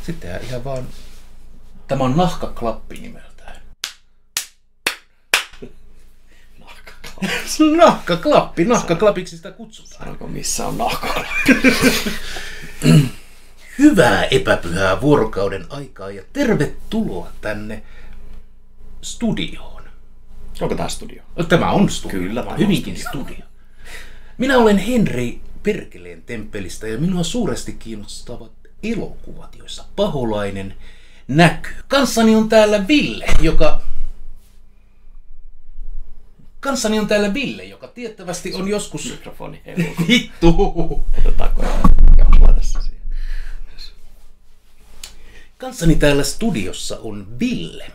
Sitten ihan vaan... Tämä on nahkaklappi nimeltään. Nahkaklappi. Nahkaklapiksi sitä kutsutaan. Sanoiko missä on nahkaklappi? Hyvää epäpyhää vuorokauden aikaa ja tervetuloa tänne studioon. Onko tämä studio? Tämä on studio. Kyllä, tämä on hyvinkin studio. Minä olen Henri Perkeleen temppelistä ja minua suuresti kiinnostavat elokuvat, joissa paholainen näkyy. Kanssani on täällä Ville, joka tiettävästi on joskus... Mikrofoni heiluu. Vittu! Otetaanko tässä siihen? Kanssani täällä studiossa on Ville,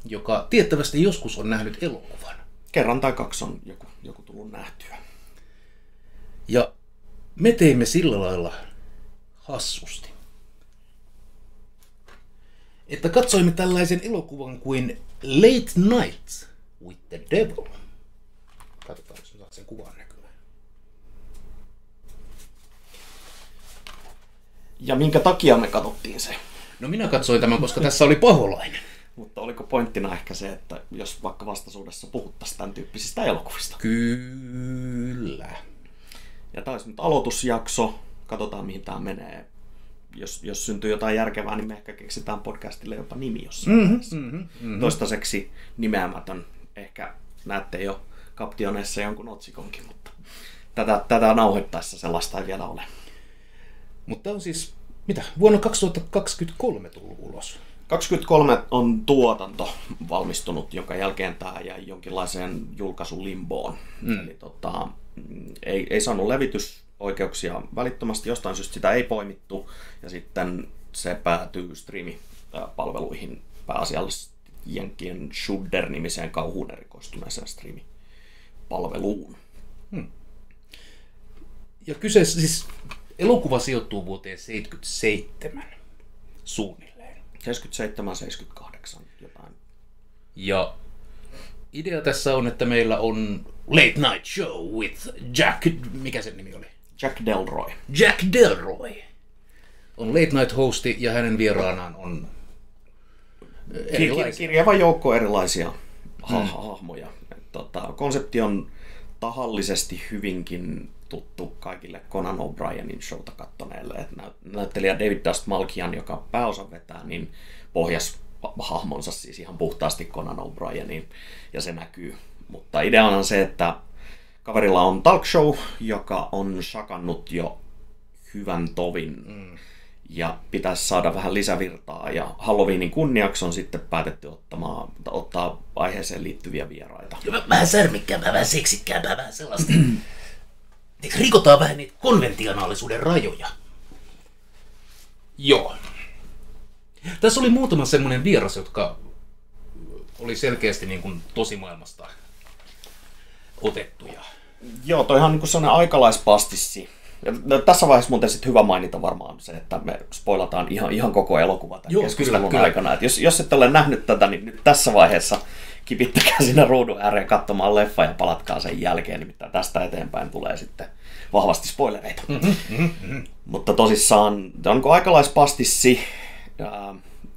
joka tiettävästi joskus on nähnyt elokuvan. Kerran tai kaksi on joku tullut nähtyä. Ja me teimme sillä lailla hassusti, että katsoimme tällaisen elokuvan kuin Late Night with the Devil. Katsotaan, jos saat sen kuvan näkymään. Ja minkä takia me katsottiin se? No minä katsoin tämän, koska tässä oli paholainen. Mutta oliko pointtina ehkä se, että jos vaikka vastaisuudessa puhuttaisiin tämän tyyppisistä elokuvista? Kyllä. Ja tämä olisi nyt aloitusjakso. Katsotaan mihin tämä menee. Jos syntyy jotain järkevää, niin me ehkä keksitään podcastille jopa nimi jossain Toistaiseksi nimeämätön. Ehkä näette jo kaptioneissa jonkun otsikonkin, mutta tätä nauhoittaessa sellaista ei vielä ole. Mutta on siis, vuonna 2023 tullut ulos. 23 on tuotanto valmistunut, jonka jälkeen tämä jäi jonkinlaiseen julkaisulimboon. Eli ei saanut levitysoikeuksia välittömästi, jostain syystä sitä ei poimittu, ja sitten se päätyy striimipalveluihin pääasiallisesti jenkkien Shudder-nimiseen kauhuun erikoistuneeseen striimipalveluun. Ja kyseessä siis elokuva sijoittuu vuoteen 1977 suunnilleen. 77-78 jotain. Ja idea tässä on, että meillä on Late Night Show with Jack... Mikä sen nimi oli? Jack Delroy. Jack Delroy on Late Night hosti ja hänen vieraanaan on kirjava joukko erilaisia hahmoja. Konsepti on tahallisesti hyvinkin tuttu kaikille Conan O'Brienin showta kattoneille. Näyttelijä David Dastmalchian, joka pääosan vetää, niin pohjasi hahmonsa siis ihan puhtaasti Conan O'Brieniin, ja se näkyy. Mutta idea on se, että kaverilla on talk show, joka on shakannut jo hyvän tovin, ja pitäisi saada vähän lisävirtaa, ja Halloweenin kunniaksi on sitten päätetty ottaa aiheeseen liittyviä vieraita. Vähän särmikkäämpää, vähän seksikkäämpää, vähän sellaista. Rikotaan vähän niitä konventionaalisuuden rajoja. Joo. Tässä oli muutama semmoinen vieras, jotka oli selkeästi niin kuin tosimaailmasta otettuja. Joo, toi ihan niin kuin sellainen aikalaispastissi. Ja tässä vaiheessa muuten sitten hyvä mainita varmaan se, että me spoilataan ihan koko elokuva tämän keskustelun aikana. Että jos et ole nähnyt tätä, niin nyt tässä vaiheessa kipittäkää sinne ruudun ääreen katsomaan leffa ja palatkaa sen jälkeen, nimittäin tästä eteenpäin tulee sitten vahvasti spoilereita. Mutta tosissaan on niin aikalaispastissi,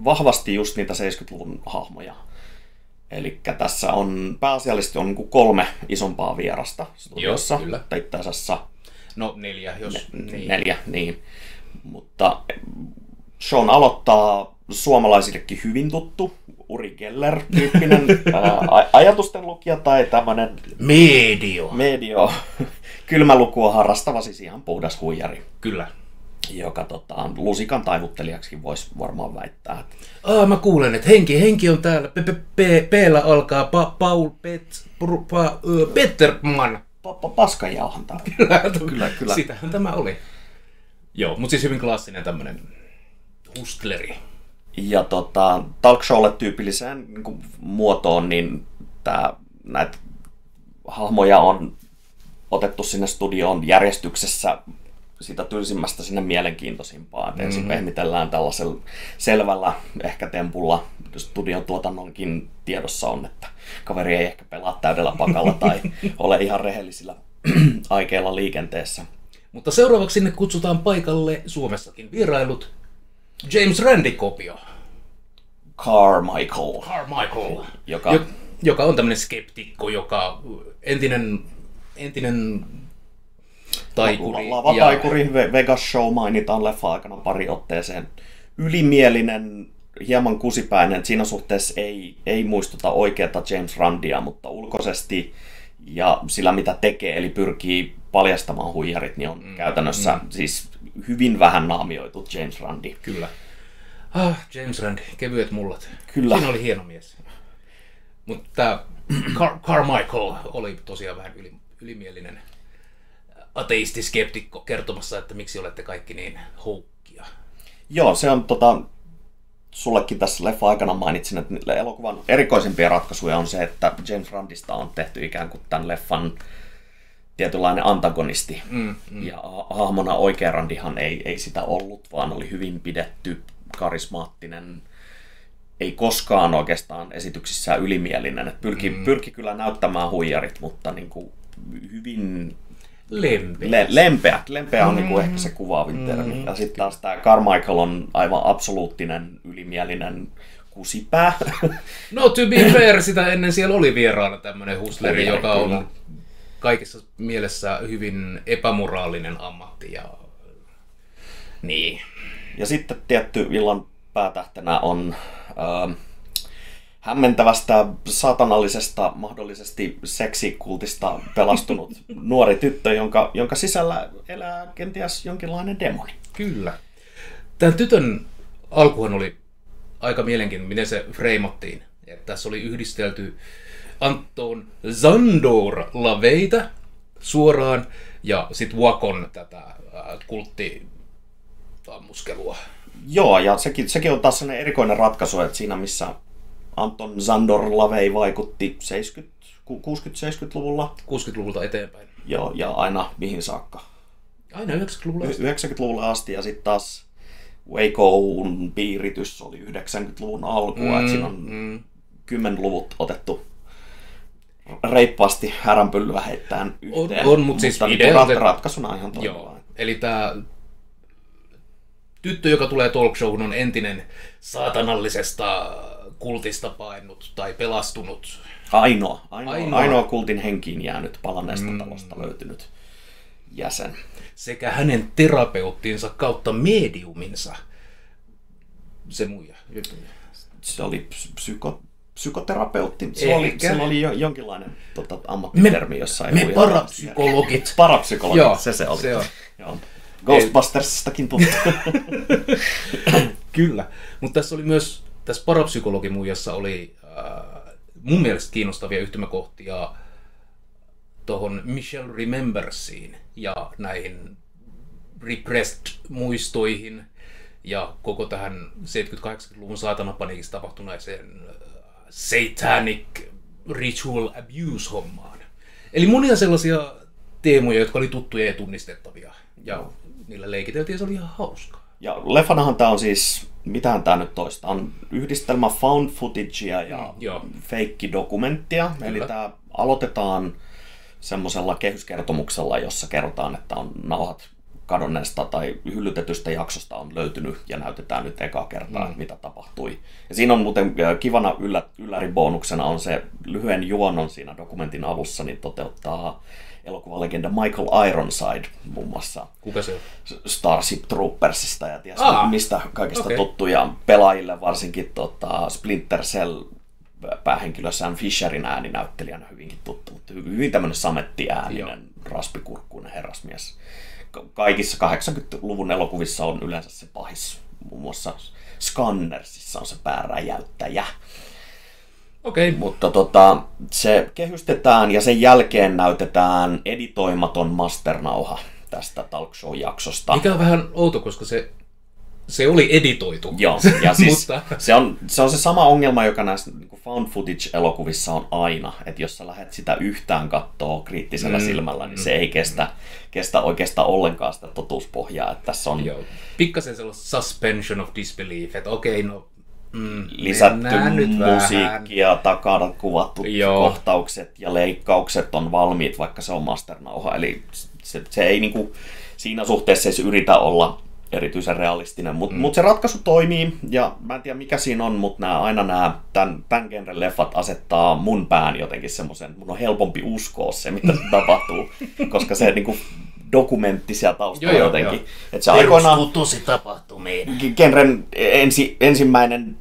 vahvasti just niitä 70-luvun hahmoja. Eli tässä on pääasiallisesti on niin 3 isompaa vierasta studiossa. Joo, kyllä. Itse asiassa 4, jos... 4, niin. Mutta Sean aloittaa suomalaisillekin hyvin tuttu Uri Geller-tyyppinen ajatustenlukija tai tämmöinen medio kylmälukua harrastava, siis ihan puhdas huijari. Kyllä. Joka lusikan taivuttelijaksikin voisi varmaan väittää. Mä kuulen, että henki on täällä. P-llä alkaa Paul Petterman. Paskanjauhantaa. Kyllä. Sitähän tämä oli. Joo, mutta siis hyvin klassinen tämmönen hustleri. Ja talk showlle tyypilliseen niin muotoon, niin näitä hahmoja on otettu sinne studioon järjestyksessä sitä tylsimmästä sinne mielenkiintoisimpaan. Ensin pehmitellään tällaisella selvällä ehkä tempulla. Studion tuotannonkin tiedossa on, että kaveri ei ehkä pelaa täydellä pakalla tai ole ihan rehellisillä aikeilla liikenteessä. Mutta seuraavaksi sinne kutsutaan paikalle Suomessakin vierailut. James Randi-kopio. Carmichael. Joka on tämmöinen skeptikko, joka entinen taikuri. Lavataikuri, Vegas Show mainitaan leffa-aikana pari otteeseen. Ylimielinen, hieman kusipäinen, siinä suhteessa ei muistuta oikeata James Randia, mutta ulkoisesti ja sillä mitä tekee, eli pyrkii paljastamaan huijarit, niin on käytännössä siis hyvin vähän naamioitu James Randi. Kyllä. James Randi, kevyet mullat. Kyllä. Siinä oli hieno mies. Mutta tämä Carmichael oli tosiaan vähän ylimielinen ateistiskeptikko kertomassa, että miksi olette kaikki niin houkkia. Joo, se on sullekin tässä leffa-aikana mainitsin, että elokuvan erikoisimpia ratkaisuja on se, että James Randista on tehty ikään kuin tämän leffan tietynlainen antagonisti. Ja hahmona oikea Randihan ei sitä ollut, vaan oli hyvin pidetty, karismaattinen, ei koskaan oikeastaan esityksissään ylimielinen. Et pyrki kyllä näyttämään huijarit, mutta niin kuin hyvin lempeä on niin kuin ehkä se kuvaavin termi. Ja sitten taas tämä Carmichael on aivan absoluuttinen ylimielinen kusipää. No to be fair, sitä ennen siellä oli vieraana tämmöinen hustleri, joka on kaikessa mielessä hyvin epämoraalinen ammatti. Niin. Ja sitten tietty illan päätähtenä on hämmentävästä, satanallisesta, mahdollisesti seksikultista pelastunut nuori tyttö, jonka sisällä elää kenties jonkinlainen demoni. Kyllä. Tämän tytön alkuhan oli aika mielenkiintoinen, miten se freimattiin. Että tässä oli yhdistelty Anton Zandor Laveita suoraan ja sitten Wakon tätä kulttitammuskelua. Joo, ja sekin on taas sellainen erikoinen ratkaisu, että siinä missä Anton Zandor Lavey vaikutti 60-70-luvulla. 60-luvulta eteenpäin. Joo, ja aina mihin saakka? Aina 90-luvulle asti. 90-luvulle asti, ja sitten taas Waco'n piiritys oli 90-luvun alkua, että siinä on 10-luvut otettu reippaasti häränpyllyä heittäen yhteen. On, mutta siis ratkaisuna ihan toimiva. Eli tämä tyttö, joka tulee talkshowhun, on entinen saatanallisesta kultista painut tai pelastunut. Ainoa kultin henkiin jäänyt palaneesta talosta löytynyt jäsen. Sekä hänen terapeuttinsa kautta mediuminsa. Se muija. Se oli psykoterapeutti. Se oli jonkinlainen ammattitermi jossain. Me parapsykologit. Parapsykologit, joo, se oli. Se on. Joo. Ghostbustersistakin tuttu. Kyllä, mutta tässä oli myös, tässä parapsykologimuijassa oli mun mielestä kiinnostavia yhtymäkohtia tuohon Michelle Remembersiin ja näihin repressed muistoihin ja koko tähän 70-80-luvun saatanapaniikissa tapahtuneeseen satanic ritual abuse-hommaan. Eli monia sellaisia teemoja, jotka oli tuttuja ja tunnistettavia. Ja niillä leikiteltiin ja se oli ihan hauskaa. Ja leffanahan tää on siis, mitähän tää nyt toista, on yhdistelmä found footagea ja feikkidokumenttia. Eli tää aloitetaan semmoisella kehyskertomuksella, jossa kerrotaan, että on nauhat kadonneesta tai hyllytetystä jaksosta on löytynyt ja näytetään nyt ekaa kertaa, että mitä tapahtui. Ja siinä on muuten kivana ylläribonuksena on se lyhyen juonon siinä dokumentin alussa, niin toteuttaa elokuvalegenda Michael Ironside muun muassa. Kuka se on? Starship Troopersista ja ties mistä kaikista tuttu. Ja pelaajille varsinkin Splinter Cell päähenkilö Sam Fisherin ääninäyttelijänä hyvinkin tuttu. Mutta hyvin tämmöinen samettiääninen, raspikurkkuinen herrasmies. Kaikissa 80-luvun elokuvissa on yleensä se pahis. Muun muassa Scannersissa on se pääräjäyttäjä. Okei. Mutta se kehystetään ja sen jälkeen näytetään editoimaton masternauha tästä talk show-jaksosta. Mikä on vähän outo, koska se oli editoitu. Joo, ja siis se on se sama ongelma, joka näissä niin kuin found footage-elokuvissa on aina, että jos sä lähdet sitä yhtään kattoo kriittisellä silmällä, niin se ei kestä oikeastaan ollenkaan sitä totuuspohjaa. Että tässä on pikkasen sellaista suspension of disbelief, että okei, lisätty musiikkia, takana kuvattu kohtaukset ja leikkaukset on valmiit, vaikka se on masternauha. Eli se ei niinku, siinä suhteessa ei se yritä olla erityisen realistinen. Mutta se ratkaisu toimii, ja mä en tiedä mikä siinä on, mutta aina nämä tämän genren leffat asettaa mun pään jotenkin semmoisen, mun on helpompi uskoa se, mitä se tapahtuu, koska se niinku dokumentti siellä taustalla jotenkin. Että se aikoinaan tosi tapahtumiin. Genren ensimmäinen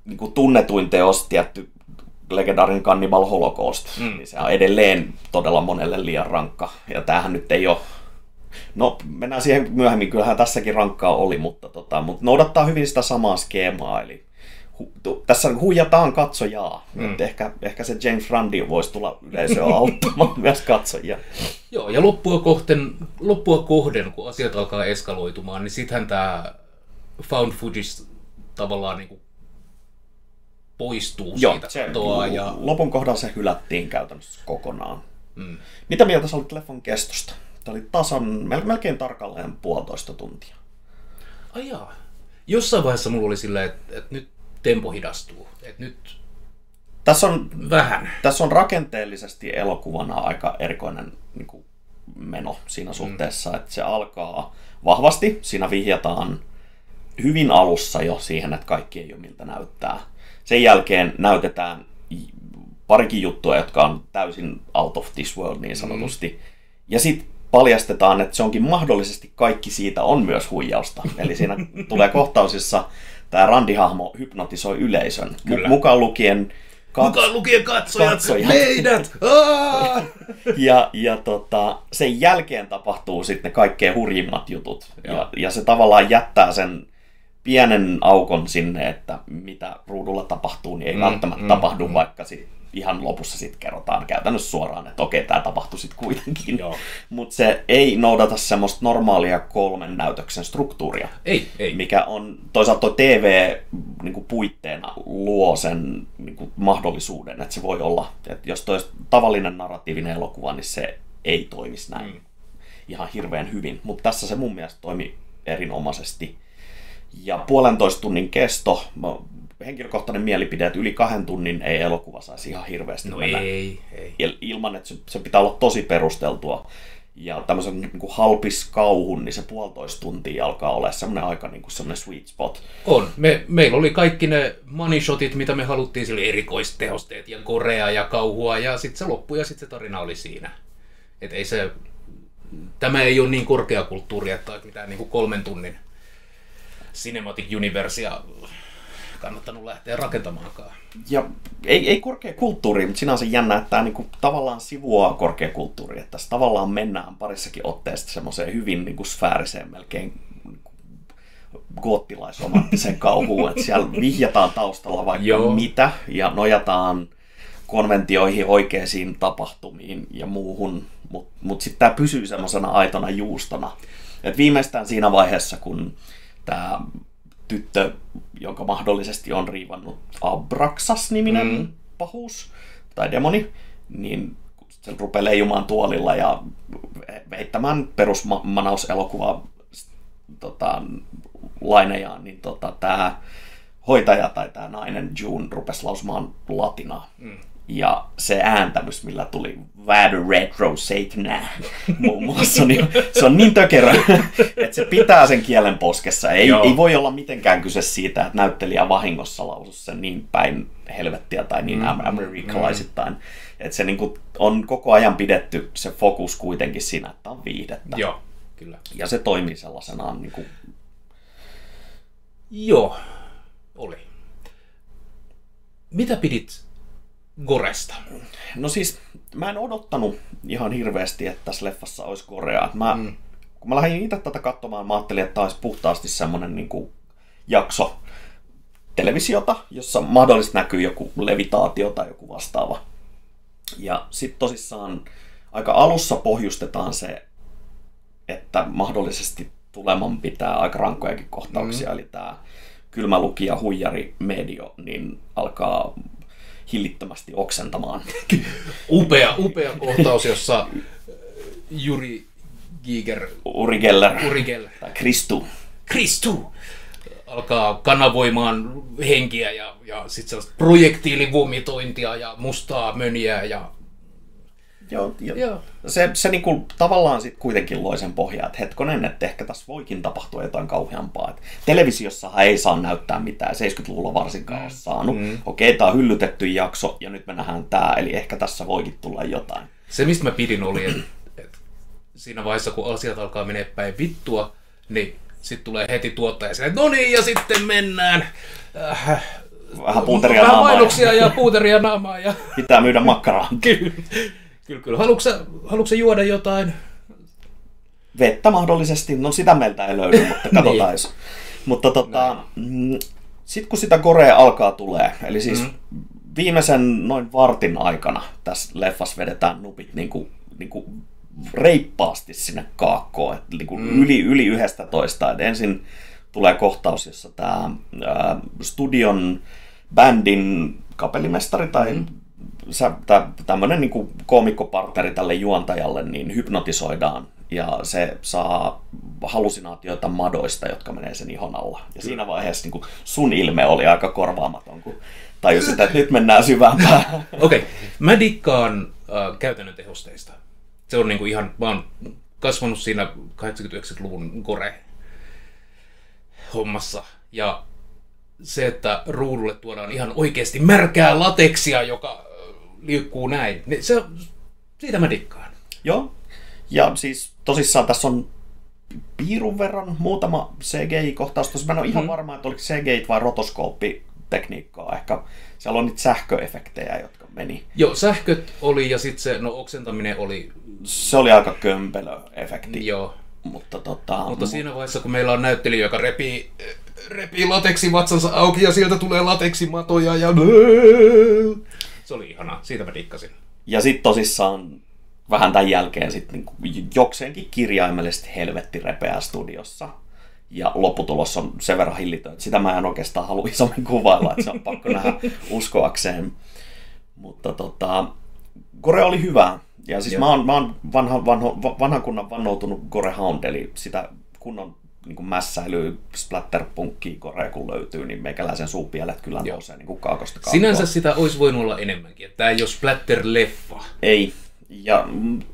niinku tunnetuin teos, tietty legendaarinen Cannibal Holocaust, niin se on edelleen todella monelle liian rankka. Ja tämähän nyt ei ole... No, mennään siihen myöhemmin, kyllähän tässäkin rankkaa oli, mutta noudattaa hyvin sitä samaa skeemaa, eli tässä huijataan katsojaa. Ehkä se James Randi voisi tulla yleisöä auttamaan myös katsojia. Joo, ja loppua kohden, kun asiat alkaa eskaloitumaan, niin sittenhän tämä found footage tavallaan niin kuin poistuu siitä katoa. Ja lopun kohdalla se hylättiin käytännössä kokonaan. Mitä mieltä sä olit leffan kestosta? Tämä oli tasan, melkein tarkalleen 1,5 tuntia. Ai jaa. Jossain vaiheessa mulla oli silleen, että nyt tempo hidastuu. Että nyt vähän. Tässä on rakenteellisesti elokuvana aika erikoinen niin kuin meno siinä suhteessa, että se alkaa vahvasti. Siinä vihjataan hyvin alussa jo siihen, että kaikki ei ole miltä näyttää. Sen jälkeen näytetään parikin juttua, jotka on täysin out of this world niin sanotusti. Ja sitten paljastetaan, että se onkin mahdollisesti kaikki siitä on myös huijausta. Eli siinä tulee kohtaus, jossa tämä Randi-hahmo hypnotisoi yleisön. Mukaan lukien katsojat. Meidät! Sen jälkeen tapahtuu sitten ne kaikkein hurjimmat jutut. Ja se tavallaan jättää sen pienen aukon sinne, että mitä ruudulla tapahtuu, niin ei välttämättä tapahdu, vaikka ihan lopussa sitten kerrotaan käytännössä suoraan, että okei, tämä tapahtui sitten kuitenkin. Mutta se ei noudata semmoista normaalia 3 näytöksen struktuuria. Ei. Mikä on toisaalta tuo TV niin puitteena luo sen niin mahdollisuuden, että se voi olla, että jos toi tavallinen narratiivinen elokuva, niin se ei toimisi näin ihan hirveän hyvin. Mutta tässä se mun mielestä toimi erinomaisesti. Ja 1,5 tunnin kesto, henkilökohtainen mielipide, että yli 2 tunnin ei elokuva saisi ihan hirveästi mennä. Ei. Ilman, että se pitää olla tosi perusteltua. Ja tämmöisen niin kuin halpis kauhun, niin se 1,5 tuntia alkaa olla semmoinen aika niin kuin semmoinen sweet spot. On. Meillä oli kaikki ne money shotit, mitä me haluttiin, sille erikoistehosteet ja korea ja kauhua, ja sitten se loppui ja sitten se tarina oli siinä. Et ei se, tämä ei ole niin korkeakulttuuria, että olisi mitään niin kuin 3 tunnin Cinematic Universea kannattanut lähteä rakentamaankaan. Ja ei korkeakulttuuri, mutta sinänsä jännä, että tämä niinku tavallaan sivuaa korkeakulttuuria. Että tässä tavallaan mennään parissakin otteesta semmoiseen hyvin niinku sfääriseen, melkein niinku goottilaisromanttisen kauhuun. Että siellä vihjataan taustalla vaikka mitä ja nojataan konventioihin, oikeisiin tapahtumiin ja muuhun. Mutta sitten tämä pysyy semmoisena aitona juustona. Et viimeistään siinä vaiheessa, kun tämä tyttö, jonka mahdollisesti on riivannut Abraxas-niminen pahuus tai demoni, niin se rupeaa leijumaan tuolilla ja heittämään perusmanauselokuva lainejaan, niin tämä hoitaja tai tämä nainen June rupesi lausumaan latinaa. Ja se ääntämys, millä tuli Vado Retro Satana muun muassa, niin se on niin tökerö, että se pitää sen kielen poskessa. Ei voi olla mitenkään kyse siitä, että näyttelijä vahingossa lausuisi sen niin päin helvettiä tai niin amerikkalaisittain. Että se niinku on koko ajan pidetty se fokus kuitenkin siinä, että on viihdettä. Joo, kyllä. Ja se toimii sellaisenaan. Niinku... Joo, oli. Mitä pidit goresta? No siis, mä en odottanut ihan hirveästi, että tässä leffassa olisi gorea. Kun mä lähdin itse tätä katsomaan, mä ajattelin, että tämä olisi puhtaasti semmoinen niin kuin jakso televisiota, jossa mahdollisesti näkyy joku levitaatio tai joku vastaava. Ja sitten tosissaan aika alussa pohjustetaan se, että mahdollisesti tuleman pitää aika rankkojakin kohtauksia. Eli tämä kylmä lukija huijari Medio niin alkaa hillittömästi oksentamaan. Upea kohtaus, jossa Uri Geller tai Kristu alkaa kanavoimaan henkiä ja sitten sellaista projektiilivomitointia ja mustaa möniä ja Joo. Se niinku tavallaan sit kuitenkin loi sen pohjaa, että hetkonen, että ehkä tässä voikin tapahtua jotain kauheampaa. Et televisiossahan ei saa näyttää mitään, 70-luvulla varsinkaan ole saanut. Okei, tää on hyllytetty jakso ja nyt me nähdään tää, eli ehkä tässä voikin tulla jotain. Se, mistä mä pidin, oli, että siinä vaiheessa, kun asiat alkaa menee päin vittua, niin sitten tulee heti tuottaja silleen, no niin, ja sitten mennään. Vähän puuteria naamaa. Vähän mainoksia ja puuteria naamaa. Ja... Pitää myydä makkaraa. Kyllä. Haluatko juoda jotain? Vettä mahdollisesti. No sitä meiltä ei löydy, mutta katsotaan. Mutta sitten kun sitä gorea alkaa tulee, eli siis viimeisen noin vartin aikana tässä leffassa vedetään nupit niinku reippaasti sinne kaakkoon, että niinku yli 11. Et ensin tulee kohtaus, jossa tämä studion bändin kapellimestari tai tämmöinen niinku koomikkopartneri tälle juontajalle niin hypnotisoidaan ja se saa hallusinaatioita madoista, jotka menee sen ihon alla. Ja siinä vaiheessa niin sun ilme oli aika korvaamaton, kun tajusit, että nyt mennään syvämpään. Okei. Mä dikkaan käytännön tehosteista. Se on niinku ihan, mä oon kasvanut siinä 80-90-luvun gore-hommassa. Ja se, että ruudulle tuodaan ihan oikeasti märkää lateksia, joka liukkuu näin, niin siitä mä dikkaan. Joo. Ja siis tosissaan tässä on piirun verran muutama CGI-kohtaus. Tosi mä en ole ihan varma, että oliko CGI vai rotoskooppitekniikkaa. Ehkä siellä on niitä sähköefektejä, jotka meni. Joo, sähköt oli ja sitten se oksentaminen oli... Se oli aika kömpelö-efekti. Joo. Mutta siinä vaiheessa, kun meillä on näyttelijä, joka repii lateksi vatsansa auki ja sieltä tulee lateksimatoja ja... Se oli ihanaa, siitä mä dikkasin. Ja sitten tosissaan vähän tämän jälkeen sitten niin jokseenkin kirjaimellisesti helvetti repeää studiossa. Ja lopputulos on sen verran hillitön, että sitä mä en oikeastaan halua isommin kuvailla, että se on pakko nähdä uskoakseen. Mutta gore oli hyvä. Ja siis mä oon vanhan kunnan vannoutunut gorehound, eli sitä kunnon niin mässäilyä, splatterpunkkia gorea kun löytyy, niin meikäläisen suupielet kyllä nousee niin kaakosta kaakkoon. Sinänsä sitä olisi voinut olla enemmänkin, että tämä ei ole splatter-leffa. Ei. Ja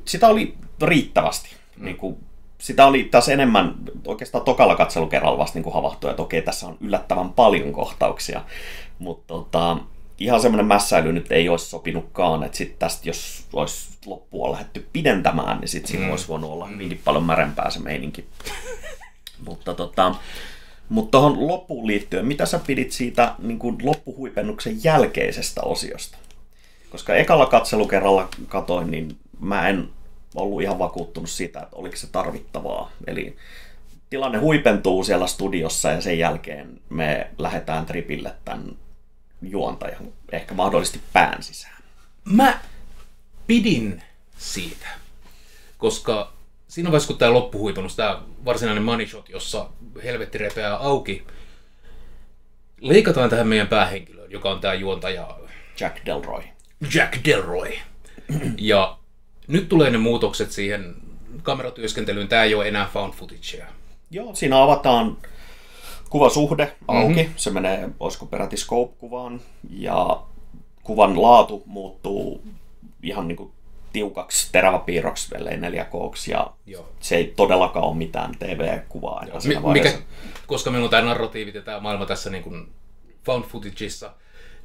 sitä oli riittävästi. Niin kuin, sitä oli taas enemmän, oikeastaan tokalla katselukerralla vasta niin havahtui, että okei, tässä on yllättävän paljon kohtauksia. Mutta ihan semmoinen mässäily nyt ei olisi sopinutkaan, että sitten tästä, jos olisi loppua lähdetty pidentämään, niin sitten siinä olisi voinut olla hyvinkin paljon märempää se meininki. Mutta tuohon loppuun liittyen, mitä sä pidit siitä niin kuin loppuhuipennuksen jälkeisestä osiosta? Koska ekalla katselukerralla katoin, niin mä en ollut ihan vakuuttunut siitä, että oliko se tarvittavaa. Eli tilanne huipentuu siellä studiossa ja sen jälkeen me lähdetään tripille tämän juontajan, ehkä mahdollisesti pään sisään. Mä pidin siitä, koska siinä vaiheessa, kun tämä loppuhuipennus, tämä varsinainen money shot, jossa helvetti repeää auki, leikataan tähän meidän päähenkilöön, joka on tämä juontaja Jack Delroy. Ja nyt tulee ne muutokset siihen kameratyöskentelyyn. Tämä ei ole enää found footagea. Joo, siinä avataan kuvasuhde auki. Se menee, olisiko peräti scope-kuvaan. Ja kuvan laatu muuttuu ihan niin kuin tiukaksi teräväpiirroksi, ellei 4K:ksi. Ja se ei todellakaan ole mitään TV-kuvaa. Koska meillä on tämä narratiivit ja tämä maailma tässä niin kuin found footageissa,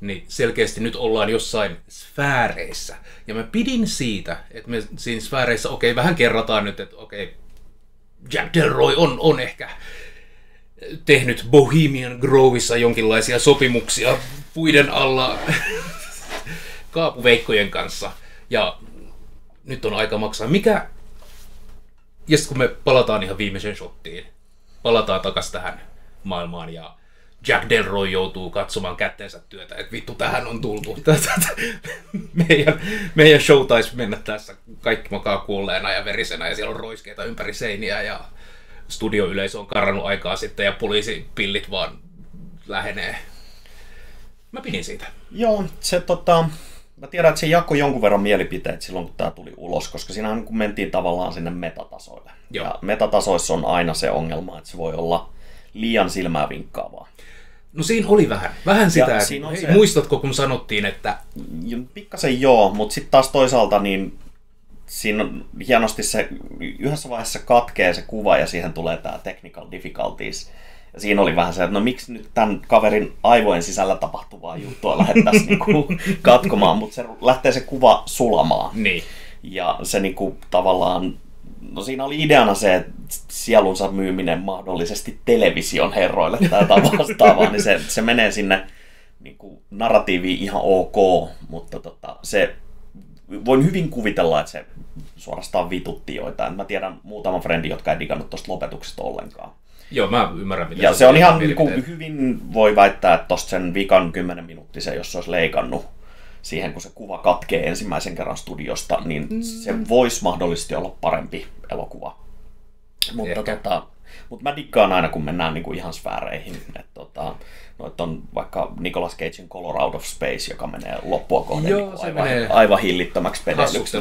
niin selkeästi nyt ollaan jossain sfääreissä. Ja mä pidin siitä, että me siinä sfääreissä, vähän kerrataan nyt, että Jack Delroy on ehkä tehnyt Bohemian Grovessa jonkinlaisia sopimuksia puiden alla kaapuveikkojen kanssa. Ja nyt on aika maksaa. Ja sitten kun me palataan ihan viimeiseen shottiin, palataan takas tähän maailmaan ja Jack Delroy joutuu katsomaan kätteensä työtä, että vittu tähän on tultu. Meidän show taisi mennä tässä kaikki makaa kuolleena ja verisenä ja siellä on roiskeita ympäri seiniä ja studioyleisö on karannut aikaa sitten ja poliisipillit vaan lähenee. Mä pidin siitä. Joo, se mä tiedän, että se jakoi jonkun verran mielipiteet silloin, kun tää tuli ulos, koska siinähän kun mentiin tavallaan sinne metatasoille. Joo. Ja metatasoissa on aina se ongelma, että se voi olla liian silmää vinkkaavaa. No siinä oli vähän sitä, että muistatko kun sanottiin, että... Pikkasen joo, mutta sitten taas toisaalta niin siinä on hienosti se, yhdessä vaiheessa katkee se kuva ja siihen tulee tämä technical difficulties. Ja siinä oli vähän se, että no miksi nyt tämän kaverin aivojen sisällä tapahtuvaa juttua lähdettäisiin niinku katkomaan, mutta se lähtee se kuva sulamaan. Niin. Ja se niinku tavallaan, no siinä oli ideana se, että sielunsa myyminen mahdollisesti television herroille tai jotain vastaavaa, niin se menee sinne niinku narratiiviin ihan ok, mutta se voin hyvin kuvitella, että se suorastaan vitutti joitain. Mä tiedän muutaman friendin, jotka ei digannut tuosta lopetuksesta ollenkaan. Joo, mä ymmärrän, mitä ja se on ihan hyvin voi väittää, että tosta sen vikan 10 minuuttisen, jos se olisi leikannut siihen, kun se kuva katkee ensimmäisen kerran studiosta, niin se voisi mahdollisesti olla parempi elokuva. Mutta mä dikkaan aina, kun mennään niinku ihan sfääreihin. Noit on vaikka Nicolas Cagein Color Out of Space, joka menee loppua kohden joo, niinku aivan hillittömäksi pedelyksi.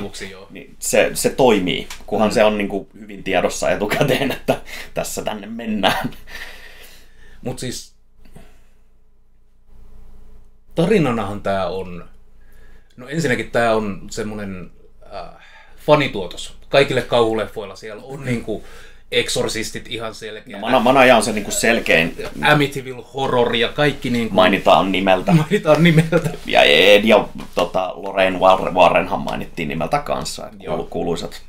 Niin se toimii, kunhan se on niinku hyvin tiedossa etukäteen, että tässä tänne mennään. Mut siis tarinanahan tää on, no ensinnäkin tää on semmonen fanituotos. Kaikille kauhuleffoilla siellä on niinku Exorcistit ihan selkeä. No, Manaja on se niinku selkein. Amityville Horror ja kaikki niinku mainitaan nimeltä. Ja Ed ja Lorraine Warrenhan mainittiin nimeltä kanssa. Kuuluisat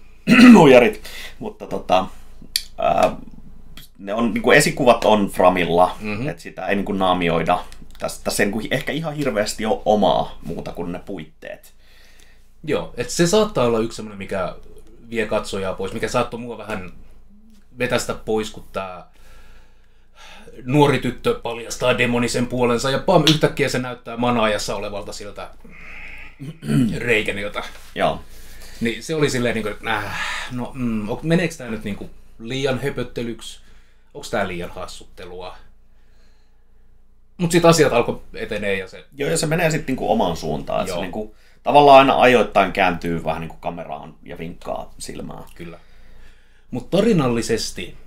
nuijarit. Mutta ne on, niinku esikuvat on Framilla, että sitä ei niinku naamioida. Tässä ei niinku ehkä ihan hirveästi ole omaa muuta kuin ne puitteet. Joo, että se saattaa olla yksi semmoinen, mikä vie katsojaa pois, mikä saattoi mua vähän vetästä pois, kun tää nuori tyttö paljastaa demonisen puolensa ja pam, yhtäkkiä se näyttää manaajassa olevalta siltä Reaganilta. Joo. Niin se oli silleen niinku, että meneekö tää nyt niinku liian höpöttelyksi? Onko tää liian hassuttelua? Mut sit asiat alkoi etenee ja se... Joo, ja se menee sitten niinku omaan suuntaan. Se niinku, tavallaan aina ajoittain kääntyy vähän niinku kameraan ja vinkkaa silmää. Kyllä. Mutta tarinallisesti,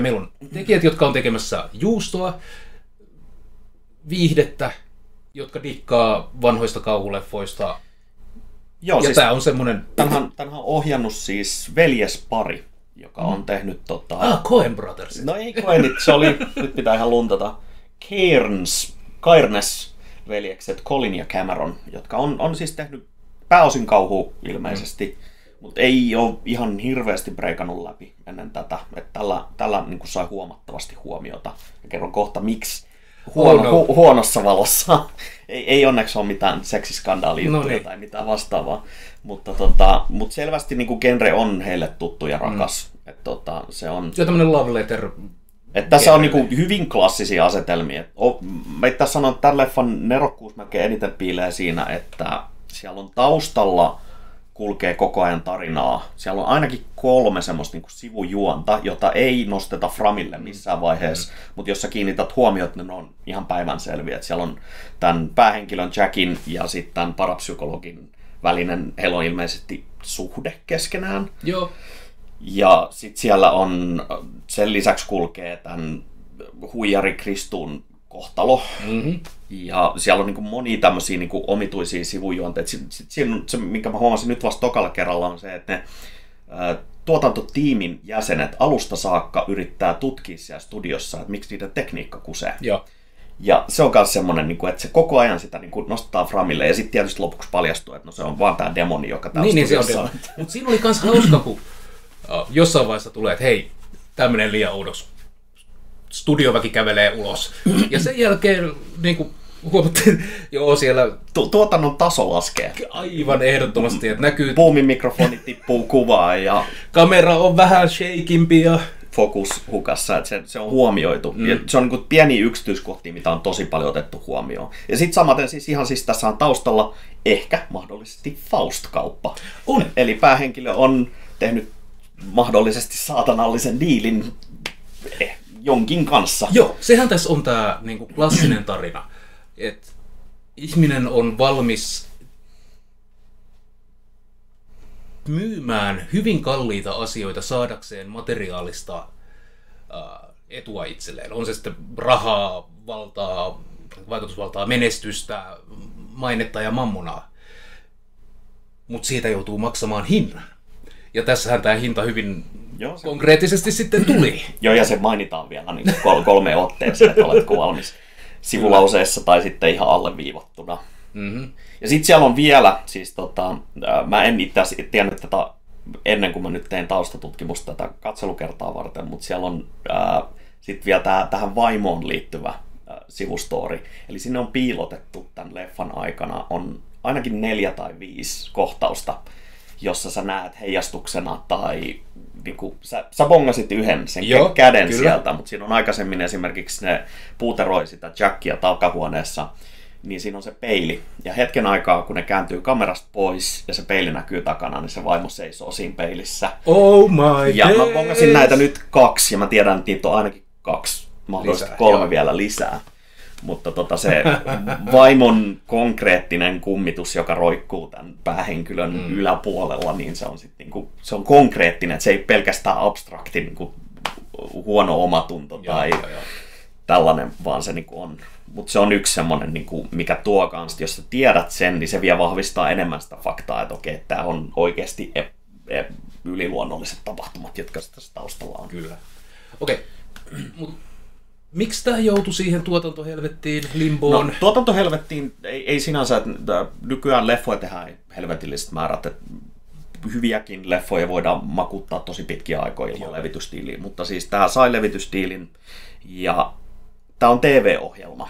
meillä on tekijät, jotka on tekemässä juustoa, viihdettä, jotka dikkaa vanhoista kauhuleffoista. Joo, ja siis tää on semmonen... Tänhän on ohjannut siis veljespari, joka on tehnyt Coen Brothers. No ei Coenit, se oli, nyt pitää ihan luntata, Cairnes veljekset, Colin ja Cameron, jotka on siis tehnyt pääosin kauhu ilmeisesti. Mutta ei ole ihan hirveästi breikannut läpi ennen tätä. Että tällä niin sai huomattavasti huomiota. Ja kerron kohta, miksi huonossa valossa. ei onneksi ole mitään seksiskandaalijuttuja tai mitään vastaavaa. Mutta selvästi niin genre on heille tuttu ja rakas. Se on tämmöinen love letter. Että tässä on niin hyvin klassisia asetelmia. Mä itse sanon, että tämän leffan nerokkuus melkein eniten piilee siinä, että siellä on taustalla kulkee koko ajan tarinaa. Siellä on ainakin 3 semmoista niin kuin sivujuonta, jota ei nosteta framille missään vaiheessa, mutta jos sä kiinnität huomiota, niin ne on ihan päivänselviä. Et siellä on tämän päähenkilön Jackin ja sitten tämän parapsykologin välinen, heillä on ilmeisesti suhde keskenään. Joo. Ja sitten siellä on, sen lisäksi kulkee tämän huijari Kristun kohtalo. Ja siellä on niin kuin monia tämmöisiä niin kuin omituisia sivujuonteita. Sitten se, minkä mä huomasin nyt vasta tokalla kerralla, on se, että ne tuotantotiimin jäsenet alusta saakka yrittää tutkia siellä studiossa, että miksi niiden tekniikka kusee. Joo. Ja se on myös semmoinen, että se koko ajan sitä nostetaan framille ja sitten tietysti lopuksi paljastuu, että no se on vaan tämä demoni, joka täällä studiossa on. Mutta siinä oli myös hauska, kun jossain vaiheessa tulee, että hei, tämmöinen liian oudos. Studioväki kävelee ulos. Ja sen jälkeen niin kuin huomattiin, joo siellä... Tuotannon taso laskee. Aivan ehdottomasti, että näkyy... Boomin mikrofoni tippuu kuvaan ja... Kamera on vähän shakimpi ja... Fokus hukassa, että se on huomioitu. Ja se on niin pieniä yksityiskohtia, mitä on tosi paljon otettu huomioon. Ja sitten samaten siis tässä on taustalla ehkä mahdollisesti Faust-kauppa. Eli päähenkilö on tehnyt mahdollisesti saatanallisen diilin jonkin kanssa. Joo, sehän tässä on tämä niinku klassinen tarina, että ihminen on valmis myymään hyvin kalliita asioita saadakseen materiaalista etua itselleen. On se sitten rahaa, valtaa, vaikutusvaltaa, menestystä, mainetta ja mammonaa. Mutta siitä joutuu maksamaan hinnan. Ja tässähän tämä hinta hyvin konkreettisesti sitten tuli. Joo, ja se mainitaan vielä niin 3 otteeseen, että oletko valmis sivulauseessa tai sitten ihan alleviivattuna. Mm-hmm. Ja sitten siellä on vielä, siis mä en itse asiassa tiennyt tätä ennen kuin mä nyt tein taustatutkimusta tätä katselukertaa varten, mutta siellä on sitten vielä tähän vaimoon liittyvä sivustory. Eli sinne on piilotettu tämän leffan aikana, on ainakin 4 tai 5 kohtausta, jossa sä näet heijastuksena tai niin kuin, sä bongasit yhden sen käden kyllä sieltä, mutta siinä on aikaisemmin esimerkiksi ne puuteroi sitä Jackia takahuoneessa, niin siinä on se peili. Ja hetken aikaa, kun ne kääntyy kamerasta pois ja se peili näkyy takana, niin se vaimo seisoo siinä peilissä. Oh my ja mä bongasin näitä nyt 2 ja mä tiedän, että niitä on ainakin 2, mahdollisesti 3 vielä lisää. Mutta se vaimon konkreettinen kummitus, joka roikkuu tämän päähenkilön yläpuolella, niin se on sitten niinku, se on konkreettinen, että se ei pelkästään abstrakti niinku, huono omatunto tai tällainen, vaan se niinku on. Mutta se on yksi semmoinen, niinku, mikä tuo kanssa, jos sä tiedät sen, niin se vielä vahvistaa enemmän sitä faktaa, että okei, tämä on oikeasti yliluonnolliset tapahtumat, jotka tässä taustalla on. Kyllä. Okei, mutta miksi tämä joutui siihen tuotantohelvettiin, limboon? No, tuotantohelvettiin ei sinänsä, että nykyään leffoja tehdään helvetilliset määrät, että hyviäkin leffoja voidaan makuuttaa tosi pitkiä aikoja ilman levitystiiliä, mutta siis tämä sai levitystiilin ja tämä on TV-ohjelma,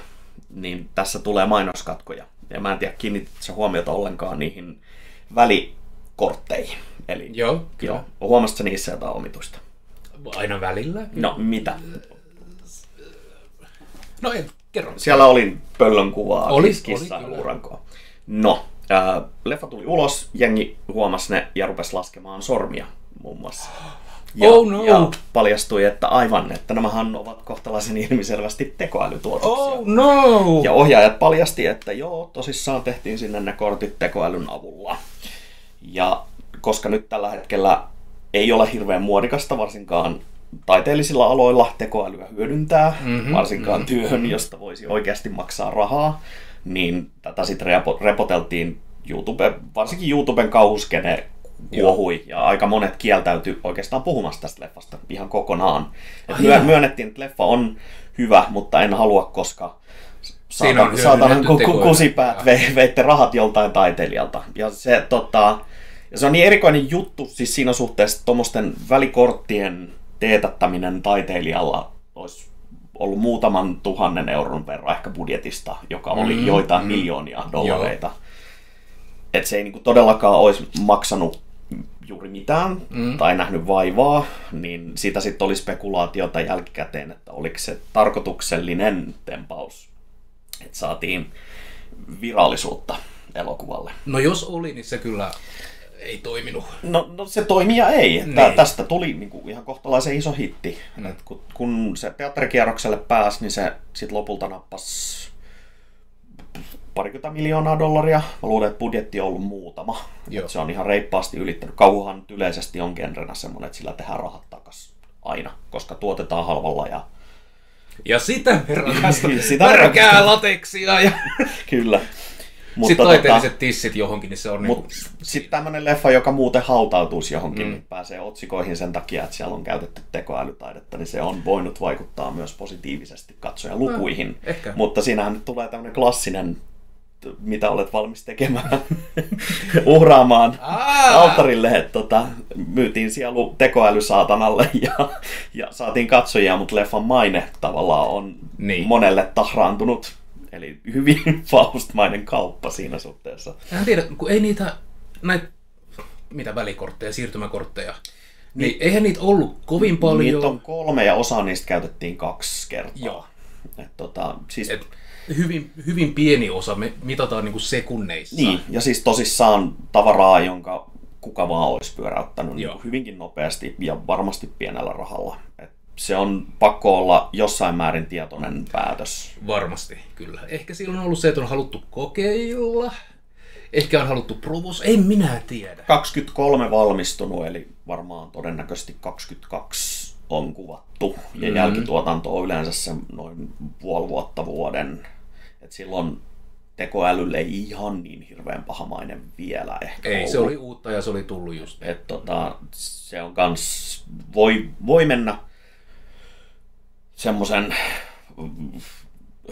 niin tässä tulee mainoskatkoja. Ja mä en tiedä, kiinnitätkö huomiota ollenkaan niihin välikortteihin. Eli joo, huomasitko niissä jotain omituista? Aina välillä. No, mitä? No ei, kerro. Siellä oli pöllön kuvaa, kissaa ja urankoa. No, leffa tuli ulos, jengi huomasi ne ja rupesi laskemaan sormia muun muassa. Ja paljastui, että että nämähän ovat kohtalaisen ilmiselvästi tekoälytuotoksia. Oh no! Ja ohjaajat paljasti, että tosissaan tehtiin sinne ne kortit tekoälyn avulla. Ja koska nyt tällä hetkellä ei ole hirveän muodikasta, varsinkaan taiteellisilla aloilla tekoälyä hyödyntää, varsinkaan työhön, josta voisi oikeasti maksaa rahaa, niin tätä sitten repoteltiin varsinkin YouTuben kauhuskene kuohui, ja aika monet kieltäytyi oikeastaan puhumasta tästä leffasta ihan kokonaan. Myönnettiin, että leffa on hyvä, mutta en halua, koska saatanan kusipäät veitte rahat joltain taiteilijalta. Ja se on niin erikoinen juttu siis siinä suhteessa, tuommoisten välikorttien teetättäminen taiteilijalla olisi ollut muutaman 1000 euron verran ehkä budjetista, joka oli joitain miljoonia dollareita. Että se ei niinku todellakaan olisi maksanut juuri mitään tai nähnyt vaivaa, niin siitä sitten oli spekulaatiota jälkikäteen, että oliko se tarkoituksellinen tempaus, että saatiin virallisuutta elokuvalle. No jos oli, niin se kyllä ei toiminut. No se toimi ja ei. Niin. Tästä tuli niinku ihan kohtalaisen iso hitti. Kun se teatterikierrokselle pääsi, niin se sitten lopulta nappasi $20 miljoonaa. Mä luulen, että budjetti on ollut muutama. Se on ihan reippaasti ylittänyt. Kauhuhan yleisesti on genrenä semmoinen, että sillä tehdään rahat takas aina, koska tuotetaan halvalla. Ja sitä verrakasta märkää lateksia. Ja kyllä. Sitten taiteelliset tissit johonkin, niin se on niinku. Sitten tämmöinen leffa, joka muuten hautautuisi johonkin, niin pääsee otsikoihin sen takia, että siellä on käytetty tekoälytaidetta, niin se on voinut vaikuttaa myös positiivisesti katsojan lukuihin. Mutta siinähän nyt tulee tämmöinen klassinen, mitä olet valmis tekemään, uhraamaan alttarille, että myytiin sielu tekoälysaatanalle ja saatiin katsojia, mutta leffan maine tavallaan on monelle tahraantunut. Eli hyvin faustmainen kauppa siinä suhteessa. En tiedä, kun ei näitä välikortteja, siirtymäkortteja, niin eihän niitä ollut kovin paljon. Niitä on 3 ja osa niistä käytettiin 2 kertaa. Joo. Siis hyvin pieni osa, me mitataan niinku sekunneissa. Niin, ja siis tosissaan tavaraa, jonka kuka vaan olisi pyöräyttänyt niin hyvinkin nopeasti ja varmasti pienellä rahalla. Se on pakko olla jossain määrin tietoinen päätös. Varmasti, kyllä. Ehkä silloin on ollut se, että on haluttu kokeilla. Ehkä on haluttu provosoida. En minä tiedä. 23 valmistunut, eli varmaan todennäköisesti 22 on kuvattu. Ja jälkituotanto on yleensä se noin puoli vuotta vuoden. Et silloin tekoälylle ei ihan niin hirveän pahamainen vielä ehkä Ei, ollut. se oli uutta ja se oli tullut just. Se on kans, voi mennä semmoisen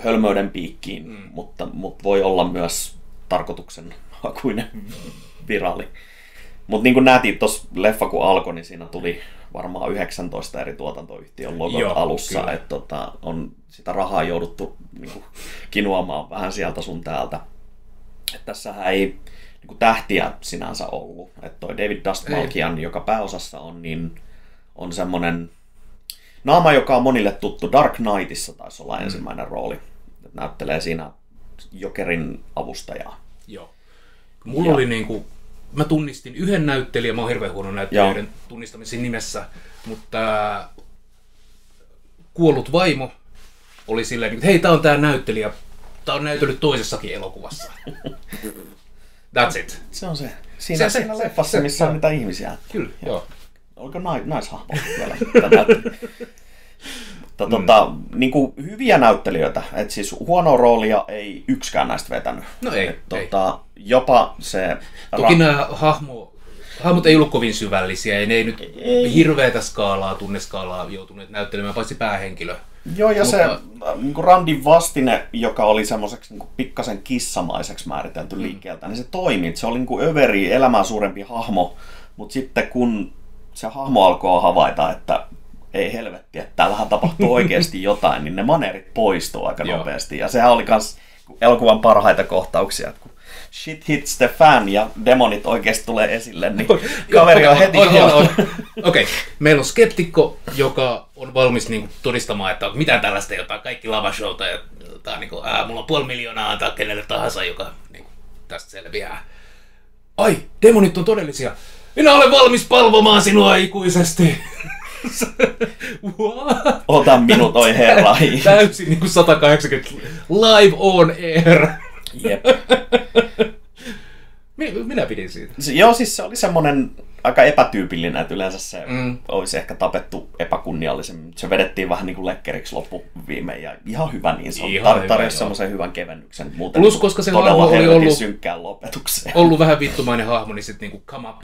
hölmöyden piikkiin, mutta voi olla myös tarkoituksenhakuinen virali. Mutta niin kuin nähtiin tuossa leffa kun alkoi, niin siinä tuli varmaan 19 eri tuotantoyhtiön logot alussa. Että on sitä rahaa jouduttu niin kuin kinuamaan vähän sieltä sun täältä. Et tässähän ei niin kuin tähtiä sinänsä ollut. Että toi David Dastmalchian, joka pääosassa on, niin on semmoinen naama, joka on monille tuttu. Dark Knightissa taisi olla ensimmäinen rooli. Et näyttelee siinä Jokerin avustajaa. Joo. Mulla oli niinku, mä tunnistin yhden näyttelijän, mä oon hirveän huono näyttelijöiden tunnistamisen nimessä, mutta kuollut vaimo oli silleen, että hei, tää on tää näyttelijä, tää on näytellyt toisessakin elokuvassa. That's it. Se on se. Siinä leffassa, missä on niitä ihmisiä. Kyllä, joo. Oliko naishahmo vielä? Niin kuin hyviä näyttelijöitä, että siis huonoa roolia ei yksikään näistä vetänyt. No ei. Jopa se... Toki nämä hahmot ei ollut kovin syvällisiä, ja ne ei nyt hirveätä tunneskaalaa joutuneet näyttelemään, paitsi päähenkilö. Joo, ja se niin kuin Randin vastine, joka oli semmoiseksi niin kuin pikkasen kissamaiseksi määritelty liikkeeltä, niin se toimi. Se oli niin kuin överi, elämää suurempi hahmo, mutta sitten kun se hahmo alkoi havaita, että ei helvetti, että täällähän tapahtuu oikeasti jotain, niin ne maneerit poistuu aika nopeasti. Ja sehän oli myös elokuvan parhaita kohtauksia, että kun shit hits the fan ja demonit oikeasti tulee esille, niin kaveri on heti Okei, meillä on skeptikko, joka on valmis niinku todistamaan, että mitä tällaista jotain, kaikki lavashowta, ja niinku, mulla on 500 000 antaa kenelle tahansa, joka niinku, tästä selviää. Ai, demonit on todellisia. Minä olen valmis palvomaan sinua ikuisesti. What? Ota minut, oi herra. Täysin niin kuin 180 live on air. Jep. Minä pidin siitä. Joo, siis se oli semmoinen aika epätyypillinen, että yleensä se olisi ehkä tapettu epäkunniallisemmin. Se vedettiin vähän niin kuin lekkeriksi loppuviimein ja ihan hyvä niin. Se on tarjosi semmoisen hyvän kevennyksen. Muuten plus, koska se todella hahmo oli ollut synkkään lopetukseen. Ollut vähän vittumainen hahmo, niin sitten niinku come up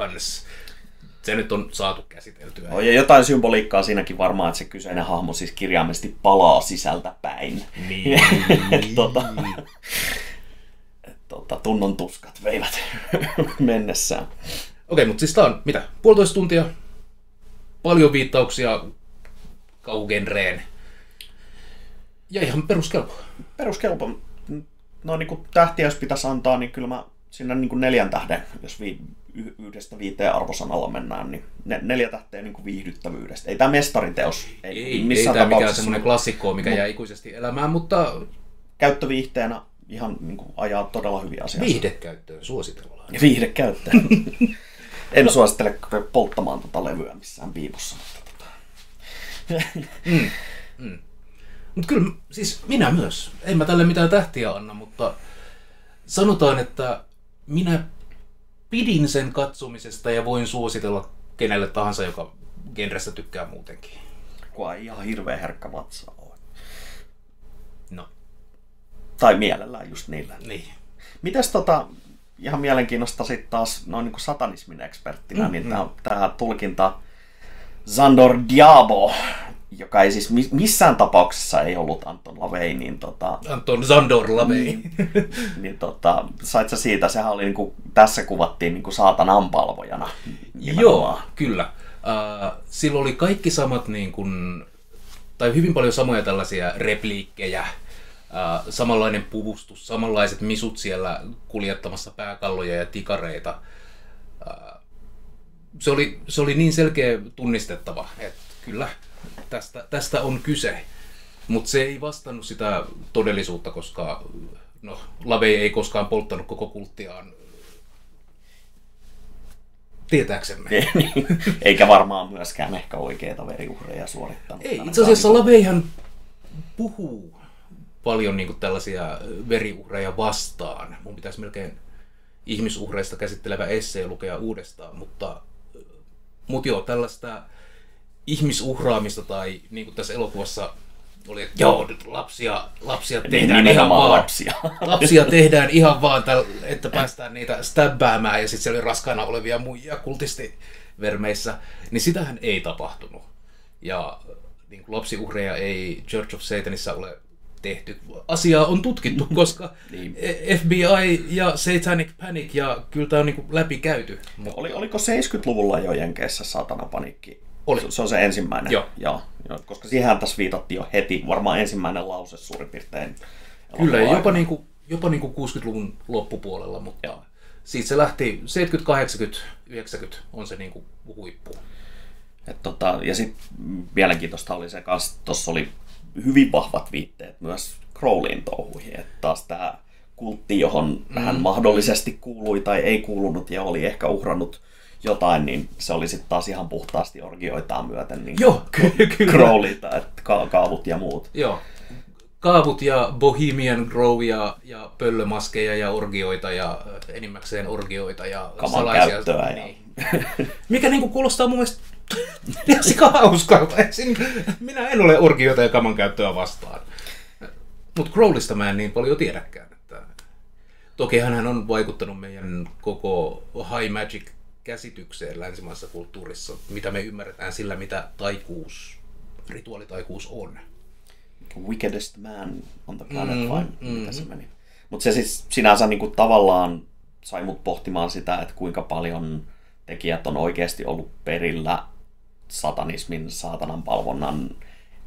se nyt on saatu käsiteltyä. Ja jotain symboliikkaa siinäkin varmaan, että se kyseinen hahmo siis kirjaimellisesti palaa sisältä päin. Niin. Tunnon tuskat veivät mennessään. Okei, mutta siis tää on mitä? 1,5 tuntia. Paljon viittauksia kauhugenreen. Ja ihan peruskelpo. Peruskelpo. No niin kuin tähtiä jos pitäisi antaa, niin kyllä mä siinä niin kuin 4 tähden, jos 1-5 arvosanalla mennään, niin 4 tähteä niin kuin viihdyttävyydestä. Ei tämä mestariteos. Ei tämä mikään semmoinen klassikko, mikä jää ikuisesti elämään, mutta käyttöviihteenä ihan niin kuin ajaa todella hyviä asioita. Viihdekäyttöön suositellaan. Viihdekäyttöön. En suosittele polttamaan tuota levyä missään piipussa. Mutta kyllä, siis minä myös. En mä tälle mitään tähtiä anna, mutta sanotaan, että minä pidin sen katsomisesta ja voin suositella kenelle tahansa, joka genrestä tykkää muutenkin. Kun ei ihan hirveän herkkä vatsa ole. No. Tai mielellään just niillä. Niin. Mites ihan mielenkiinnosta sitten taas noin niin kuin satanismin eksperttinä, niin tämä tulkinta Zandor Diabo, joka ei siis missään tapauksessa ei ollut Anton LaVey, niin Anton Zandor LaVey. niin sait sä siitä, sehän oli niinku, tässä kuvattiin niinku saatanan palvojana. Joo, kyllä. Sillä oli kaikki samat niin kuin, tai hyvin paljon samoja tällaisia repliikkejä, samanlainen puvustus, samanlaiset misut siellä kuljettamassa pääkalloja ja tikareita. Se oli niin selkeä tunnistettava, että kyllä tästä on kyse, mutta se ei vastannut sitä todellisuutta, koska LaVey ei koskaan polttanut koko kulttiaan tietääksemme. Eikä varmaan myöskään ehkä oikeita veriuhreja suorittanut. Ei, itse asiassa LaVeyhän puhuu paljon niin kuin tällaisia veriuhreja vastaan. Mun pitäisi melkein ihmisuhreista käsittelevä essee lukea uudestaan, mutta joo, tällaista ihmisuhraamista tai niin kuin tässä elokuvassa oli, että joo, nyt lapsia tehdään ihan vaan. Lapsia tehdään ihan vaan, että päästään niitä stäbbäämään ja sitten siellä oli raskaana olevia muijia kultistivermeissä. Niin sitähän ei tapahtunut. Ja niin kuin lapsiuhreja ei Church of Satanissa ole tehty. Asiaa on tutkittu, koska FBI ja Satanic Panic ja kyllä tämä on niin kuin läpikäyty. Mutta... Oliko 70-luvulla jo Jenkeissä satanapaniikki? Oli. Se on se ensimmäinen. Joo. Koska siihen tässä viitattiin jo heti, varmaan ensimmäinen lause suurin piirtein. Kyllä, jopa niin kuin 60-luvun loppupuolella, mutta siitä se lähti 70, 80, 90 on se niin kuin huippu. Ja sitten mielenkiintoista oli se kanssa, tuossa oli hyvin vahvat viitteet myös Crowleyn touhuihin, että taas tämä kultti, johon hän mahdollisesti kuului tai ei kuulunut ja oli ehkä uhrannut jotain, niin se oli sitten taas ihan puhtaasti orgioitaan myöten niin kyllä. Crowleyta, että kaavut ja muut. Joo, kaavut ja Bohemian Grove ja pöllömaskeja ja orgioita ja enimmäkseen orgioita ja kaman käyttöä. Niin. Mikä niinku kuulostaa mun mielestä ihan hauskalta. Minä en ole orgioita ja kaman käyttöä vastaan. Mutta Crowleysta mä en niin paljon tiedäkään. Toki hän on vaikuttanut meidän koko high magic-käsitykseen länsimaisessa kulttuurissa, mitä me ymmärretään sillä, mitä rituaalitaikuus on. Wickedest man on the planet, vai mitä se meni. Mutta se siis sinänsä niinku tavallaan sai mut pohtimaan sitä, että kuinka paljon tekijät on oikeasti ollut perillä satanismin, saatanan palvonnan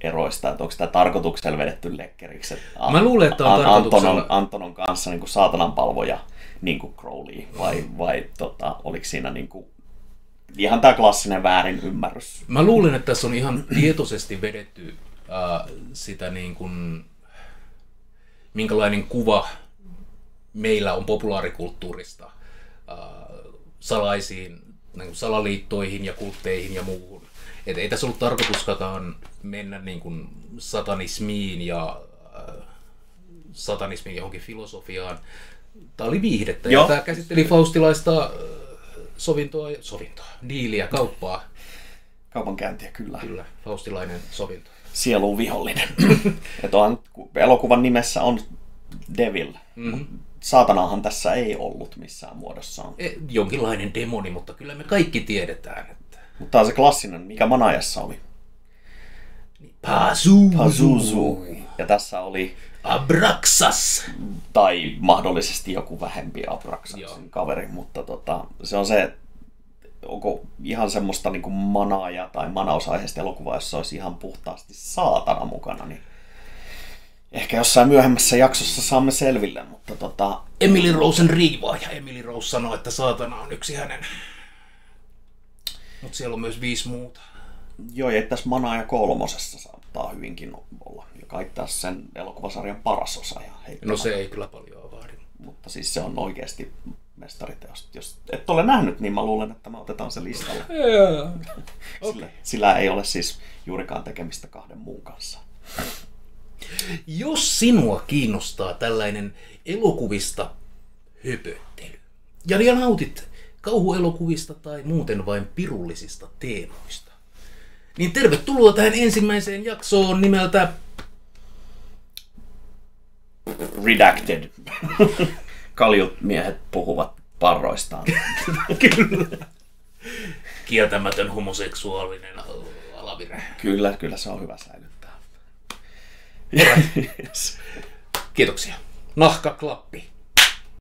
eroista, että onko tämä tarkoituksella vedetty lekkeriksi, että mä luulen, että on tarkoituksella. Anton on kanssa niin kuin saatanan palvoja, niin kuin Crowley, vai oliko siinä niin kuin ihan tämä klassinen väärin ymmärrys? Mä luulen, että tässä on ihan tietoisesti vedetty sitä niin kuin, minkälainen kuva meillä on populaarikulttuurista salaisiin niin kuin salaliittoihin ja kultteihin ja muuhun. Et ei tässä ollut tarkoituskakaan mennä niin kuin satanismiin ja satanismin johonkin filosofiaan. Tämä oli viihdettä ja tämä käsitteli faustilaista sovintoa, diiliä, kauppaa. Kaupankäyntiä, kyllä. Kyllä, faustilainen sovinto. Sielun vihollinen. Elokuvan nimessä on Devil. Saatanaahan tässä ei ollut missään muodossaan. Jonkinlainen demoni, mutta kyllä me kaikki tiedetään. Että... Mutta tämä on se klassinen, mikä Manajassa oli. Pazuzu. Ja tässä oli Abraxas. Tai mahdollisesti joku vähempi Abraxasin kaveri, mutta se on se, onko ihan semmoista niin kuin manaaja tai manausaiheista elokuvaa, jossa olisi ihan puhtaasti saatana mukana, niin ehkä jossain myöhemmässä jaksossa saamme selville, mutta Emily Rosen riivaaja. Emily Rose sanoi, että saatana on yksi hänen. Mutta siellä on myös 5 muuta. Joo, ja tässä Manaaja 3 saattaa hyvinkin olla, joka itse asiassa sen elokuvasarjan paras osa. No se ei kyllä paljon vaadi. Mutta siis se on oikeasti mestariteos. Jos et ole nähnyt, niin mä luulen, että me otetaan se listalle. Okay. Sillä ei ole siis juurikaan tekemistä 2 muun kanssa. Jos sinua kiinnostaa tällainen elokuvista höpöttely ja nautit kauhuelokuvista tai muuten vain pirullisista teemoista, niin tervetuloa tähän ensimmäiseen jaksoon nimeltä Redacted. Kaljut miehet puhuvat parroistaan. Kyllä. Kieltämätön homoseksuaalinen alavire. Kyllä se on hyvä säilyttää. Kiitoksia. Nahkaklappi.